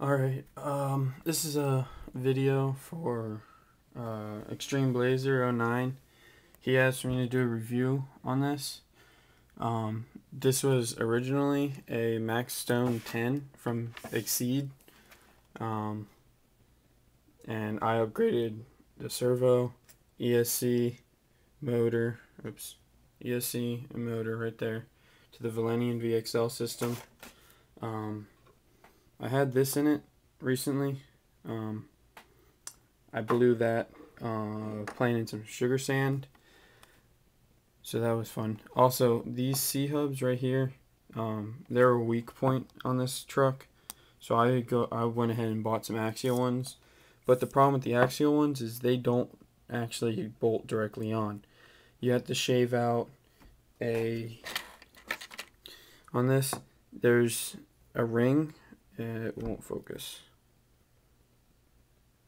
Alright, this is a video for Extreme Blazer 09. He asked me to do a review on this. This was originally a maxstone 10 from Exceed, and I upgraded the servo, ESC, motor, ESC and motor right there to the Valenian VXL system. I had this in it recently. I blew that playing in some sugar sand, so that was fun. Also, these C-hubs right here, they're a weak point on this truck, so I went ahead and bought some axial ones. But the problem with the axial ones is they don't actually bolt directly on. You have to shave out on this, there's a ring. It won't focus.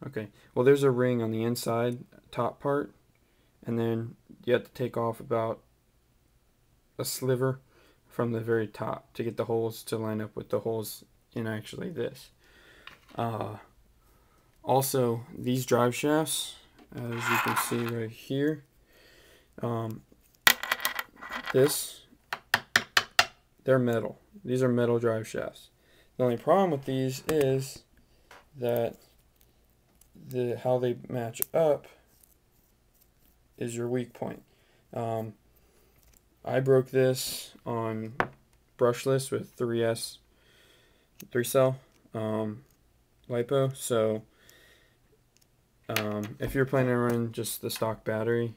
Okay, well, there's a ring on the inside top part, and then you have to take off about a sliver from the very top to get the holes to line up with the holes in actually this. Also, these drive shafts, as you can see right here, they're metal. These are metal drive shafts. The only problem with these is that how they match up is your weak point. I broke this on brushless with 3cell LiPo. So if you're planning on running just the stock battery,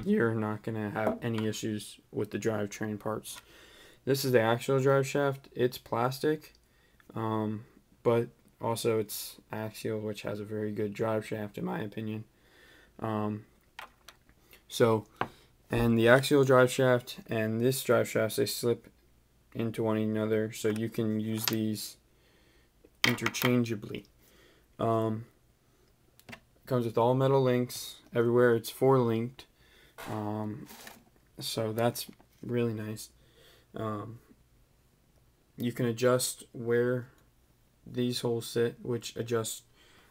you're not going to have any issues with the drivetrain parts. This is the actual drive shaft. It's plastic, but also it's axial, which has a very good drive shaft in my opinion. And the axial drive shaft and this drive shaft, they slip into one another, so you can use these interchangeably. Comes with all metal links everywhere. It's 4 linked, so that's really nice. You can adjust where these holes sit, which adjusts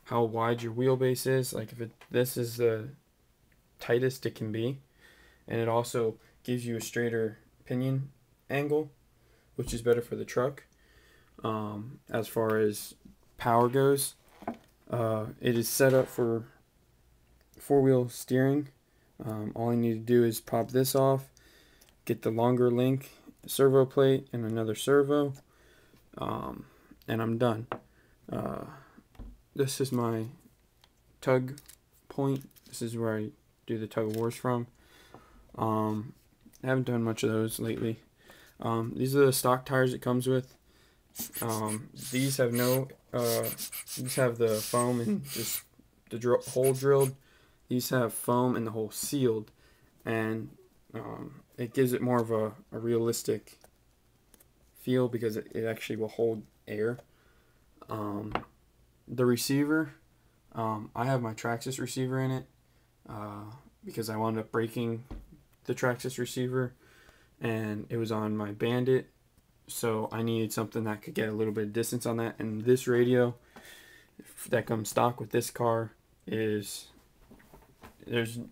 how wide your wheelbase is. Like this is the tightest it can be, and it also gives you a straighter pinion angle, which is better for the truck. As far as power goes, it is set up for 4-wheel steering. All I need to do is pop this off, get the longer link servo plate and another servo, and I'm done. This is my tug point. This is where I do the tug of wars from. I haven't done much of those lately. These are the stock tires it comes with. These have these have the foam and just the hole drilled. These have foam and the hole sealed, and it gives it more of a realistic feel because it actually will hold air. The receiver, I have my Traxxas receiver in it because I wound up breaking the Traxxas receiver, and it was on my Bandit, so I needed something that could get a little bit of distance on that. And this radio that comes stock with this car there's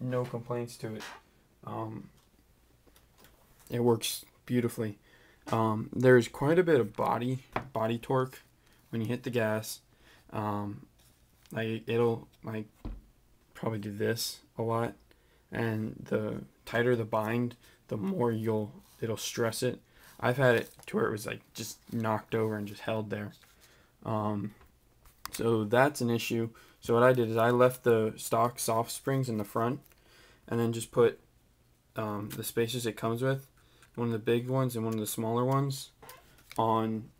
no complaints to it. It works beautifully. There's quite a bit of body torque when you hit the gas. It'll probably do this a lot, and the tighter the bind, the more it'll stress it. I've had it to where it was like just knocked over and just held there. So that's an issue. So what I did is I left the stock soft springs in the front, and then just put the spacers it comes with, one of the big ones and one of the smaller ones, on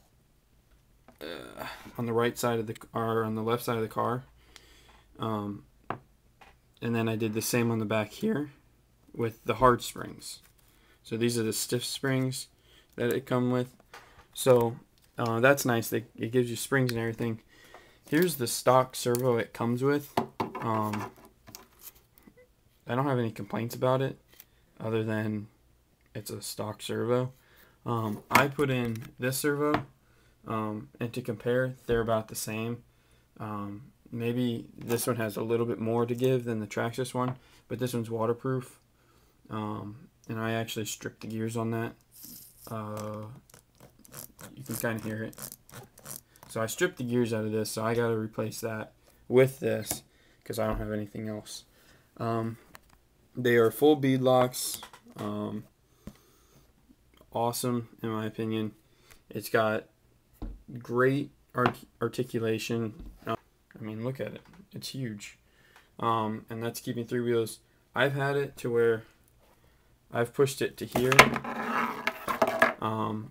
the right side of on the left side of the car. And then I did the same on the back here with the hard springs. So these are the stiff springs that it come with. So that's nice. It gives you springs and everything. Here's the stock servo it comes with. I don't have any complaints about it other than it's a stock servo. I put in this servo And to compare, they're about the same. Maybe this one has a little bit more to give than the Traxxas one, but this one's waterproof. And I actually stripped the gears on that. You can kind of hear it. So I stripped the gears out of this, so I got to replace that with this because I don't have anything else. They are full bead locks. Awesome, in my opinion. It's got great articulation. I mean, look at it. It's huge. And that's keeping 3 wheels. I've had it to where I've pushed it to here.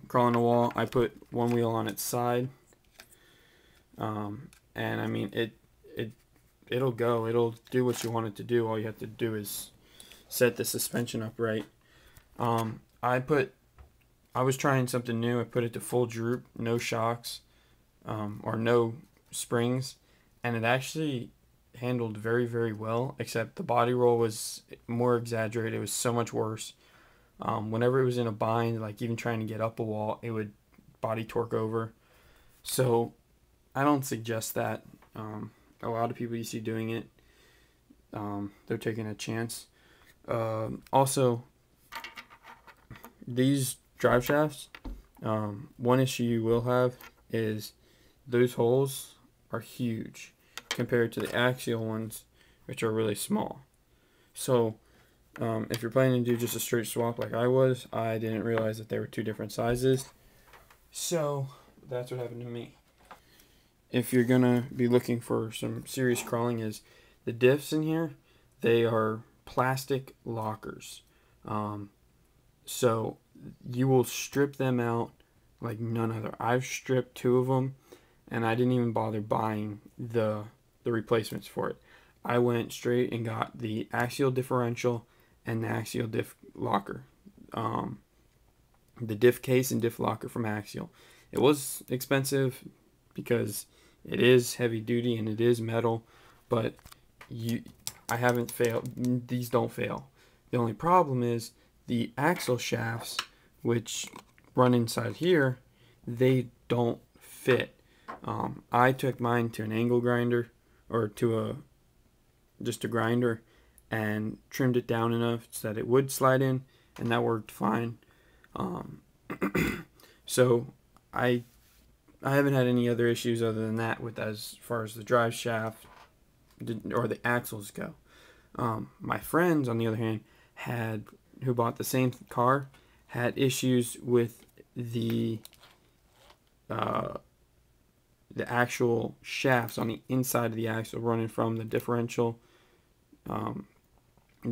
Crawling a wall, I put 1 wheel on its side. And I mean, it'll go. It'll do what you want it to do. All you have to do is set the suspension up right. I was trying something new. I put it to full droop, no shocks, or no springs, and it actually handled very, very well, except the body roll was more exaggerated. It was so much worse. Whenever it was in a bind, like even trying to get up a wall, it would body torque over. So I don't suggest that. A lot of people you see doing it, they're taking a chance. Also, these drive shafts, one issue you will have is those holes are huge compared to the axial ones, which are really small. So if you're planning to do just a straight swap like I was, I didn't realize that they were 2 different sizes. So that's what happened to me. If you're gonna be looking for some serious crawling, is the diffs in here, they are plastic lockers. So you will strip them out like none other. I've stripped 2 of them, and I didn't even bother buying the replacements for it. I went straight and got the axial differential and the axial diff locker. The diff case and diff locker from Axial. It was expensive because it is heavy duty and it is metal, but I haven't failed. These don't fail. The only problem is the axle shafts, which run inside here, they don't fit. I took mine to an angle grinder, or to just a grinder, and trimmed it down enough so that it would slide in, and that worked fine. So I haven't had any other issues other than that with as far as the drive shaft or the axles go. My friends, on the other hand, who bought the same car, had issues with the actual shafts on the inside of the axle running from the differential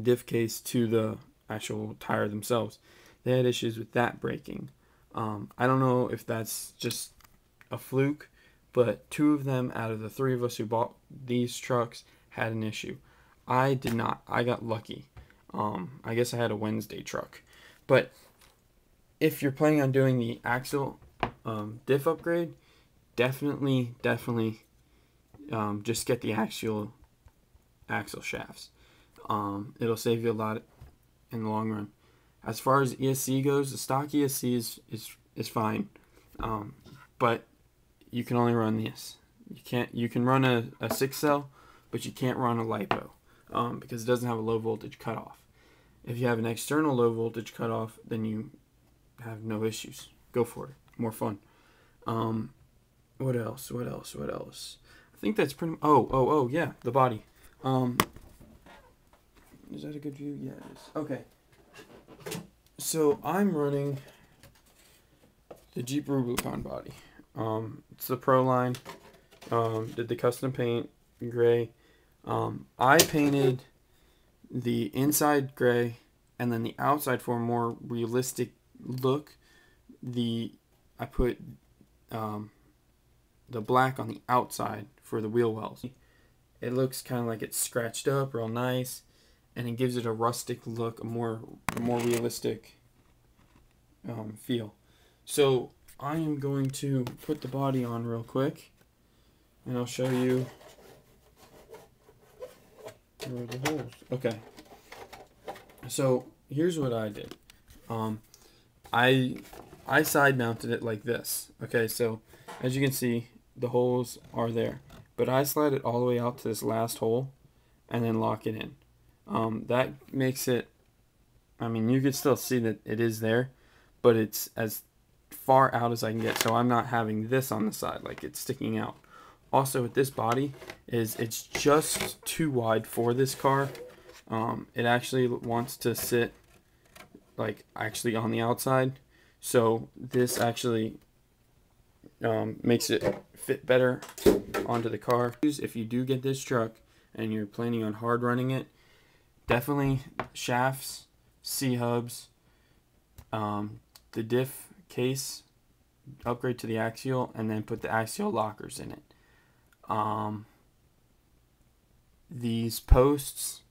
diff case to the actual tire themselves. They had issues with that breaking. I don't know if that's just a fluke, but 2 of them out of the 3 of us who bought these trucks had an issue. I did not. I got lucky. I guess I had a Wednesday truck. But if you're planning on doing the axle diff upgrade, definitely just get the axle shafts. It'll save you a lot in the long run. As far as ESC goes, the stock ESC is fine, but you can only run this. You can run a 6-cell, but you can't run a LiPo because it doesn't have a low voltage cutoff. If you have an external low voltage cutoff, then you have no issues. Go for it. More fun. What else? I think that's pretty. Oh yeah, the body. Is that a good view? Yeah, it is. Okay. So I'm running the Jeep Rubicon body. It's the Pro line. Did the custom paint gray. I painted the inside gray, and then the outside for a more realistic look. I put the black on the outside for the wheel wells. It looks kind of like it's scratched up real nice, and it gives it a rustic look, a more realistic feel. So I am going to put the body on real quick, and I'll show you where are the holes. Okay. So here's what I did. I side mounted it like this. Okay, so as you can see, the holes are there. But I slide it all the way out to this last hole and then lock it in. That makes it, I mean, you could still see that it is there, but it's as far out as I can get, so I'm not having this on the side, like it's sticking out. Also with this body, it's just too wide for this car. It actually wants to sit like actually on the outside, so this actually makes it fit better onto the car. If you do get this truck and you're planning on hard running it, definitely shafts, C-hubs, the diff case, upgrade to the axial, and then put the axial lockers in it. These posts,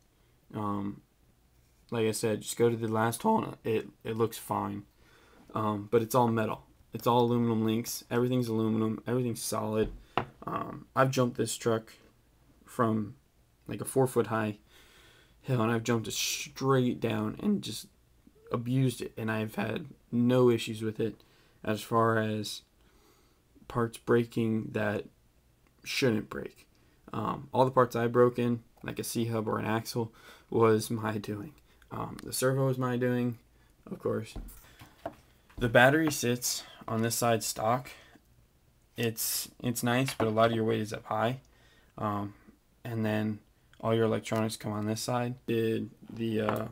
like I said, just go to the last hole and it looks fine. But it's all metal. It's all aluminum links. Everything's aluminum. Everything's solid. I've jumped this truck from like a 4-foot high hill, and I've jumped it straight down and just abused it, and I've had no issues with it as far as parts breaking that shouldn't break. All the parts I broke in, like a C-hub or an axle, was my doing. The servo was my doing, of course. The battery sits on this side stock. It's nice, but a lot of your weight is up high. And then all your electronics come on this side. Did the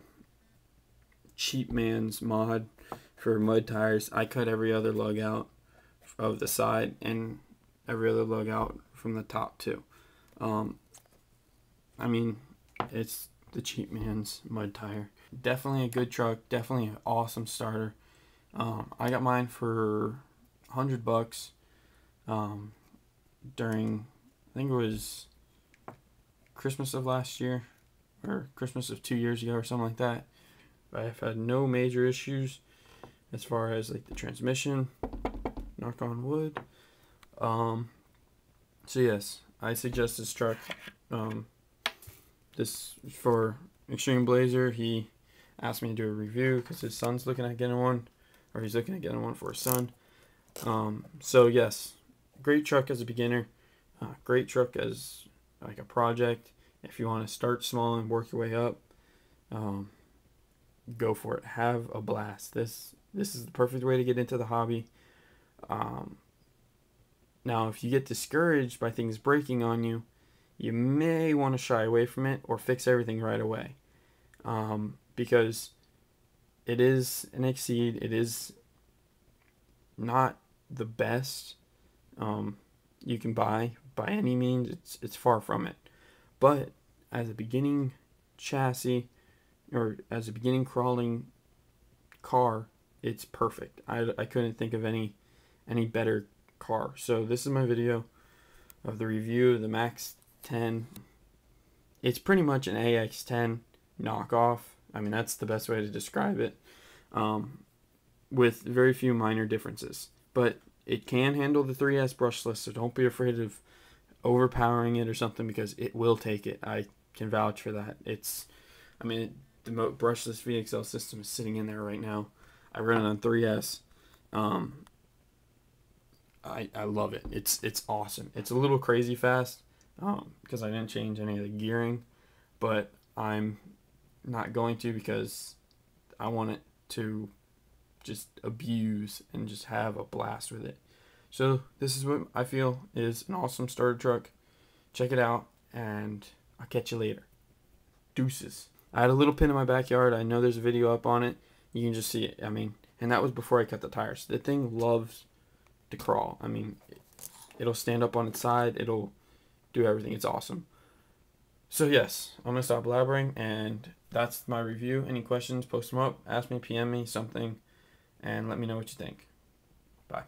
cheap man's mod for mud tires. I cut every other lug out of the side and every other lug out from the top too. I mean, it's the cheap man's mud tire. Definitely a good truck. Definitely an awesome starter. I got mine for $100 during, I think it was Christmas of last year or Christmas of 2 years ago or something like that. I've had no major issues as far as like the transmission, knock on wood. So yes, I suggest this truck. This for Extreme Blazer. He asked me to do a review because his son's looking at getting one, or he's looking at getting one for his son. So yes, great truck as a beginner, great truck as like a project. If you want to start small and work your way up, go for it. Have a blast. This is the perfect way to get into the hobby. Now, if you get discouraged by things breaking on you, you may want to shy away from it or fix everything right away, because it is an Exceed. It is not the best you can buy by any means. It's far from it. But as a beginning chassis, or as a beginning crawling car, it's perfect. I couldn't think of any better car. So this is my video of the review of the Max 10. It's pretty much an AX10 knockoff. I mean, that's the best way to describe it, with very few minor differences. But it can handle the 3S brushless, so don't be afraid of overpowering it or something, because it will take it. I can vouch for that. I mean, the brushless VXL system is sitting in there right now. I run it on 3S. I love it. It's awesome. It's a little crazy fast because I didn't change any of the gearing, but I'm not going to, because I want it to just abuse and just have a blast with it. So this is what I feel is an awesome starter truck. Check it out, and I'll catch you later. Deuces. I had a little pin in my backyard. I know there's a video up on it. You can just see it. I mean, and that was before I cut the tires. The thing loves to crawl. I mean, it'll stand up on its side. It'll do everything. It's awesome. So yes, I'm going to stop blabbering, and that's my review. Any questions, post them up. Ask me, PM me, something, and let me know what you think. Bye.